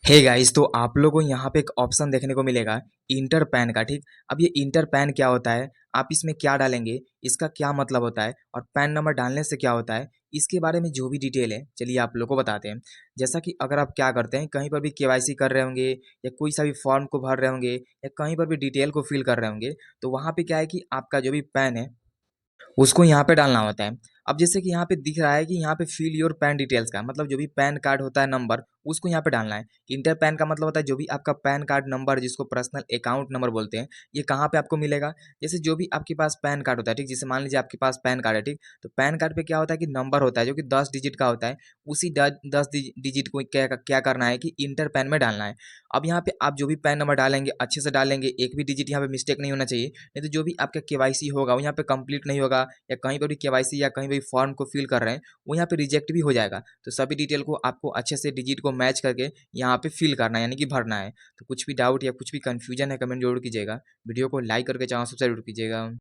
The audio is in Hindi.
हे गाइस, तो आप लोगों को यहाँ पे एक ऑप्शन देखने को मिलेगा इंटर पैन का। ठीक, अब ये इंटर पैन क्या होता है, आप इसमें क्या डालेंगे, इसका क्या मतलब होता है और पैन नंबर डालने से क्या होता है, इसके बारे में जो भी डिटेल है चलिए आप लोग को बताते हैं। जैसा कि अगर आप क्या करते हैं, कहीं पर भी केवाईसी कर रहे होंगे या कोई सा भी फॉर्म को भर रहे होंगे या कहीं पर भी डिटेल को फिल कर रहे होंगे, तो वहाँ पे क्या है कि आपका जो भी पैन है उसको यहाँ पे डालना होता है। अब जैसे कि यहाँ पे दिख रहा है कि यहाँ पे फिल योर पैन डिटेल्स का मतलब जो भी पैन कार्ड होता है नंबर, उसको यहाँ पे डालना है। इंटर पैन का मतलब होता है जो भी आपका पैन कार्ड नंबर जिसको पर्सनल अकाउंट नंबर बोलते हैं, ये कहाँ पे आपको मिलेगा। जैसे जो भी आपके पास पैन कार्ड होता है, ठीक, जैसे मान लीजिए आपके पास पैन कार्ड है, ठीक, तो पैन कार्ड पे क्या होता है कि नंबर होता है जो कि 10 डिजिट का होता है। उसी 10 डिजिट को क्या क्या करना है कि इंटर पैन में डालना है। अब यहाँ पे आप जो भी पैन नंबर डालेंगे अच्छे से डालेंगे, एक भी डिजिट यहाँ पे मिस्टेक नहीं होना चाहिए, नहीं तो जो भी आपका केवाईसी होगा वो यहाँ पे कंप्लीट नहीं होगा, या कहीं पर भी केवाईसी या कहीं भी फॉर्म को फिल कर रहे हैं वो यहाँ पे रिजेक्ट भी हो जाएगा। तो सभी डिटेल को आपको अच्छे से डिजिट को मैच करके यहाँ पे फिल करना है, यानी कि भरना है। तो कुछ भी डाउट या कुछ भी कंफ्यूजन है कमेंट जरूर कीजिएगा। वीडियो को लाइक करके चैनल सब्सक्राइब जरूर कीजिएगा।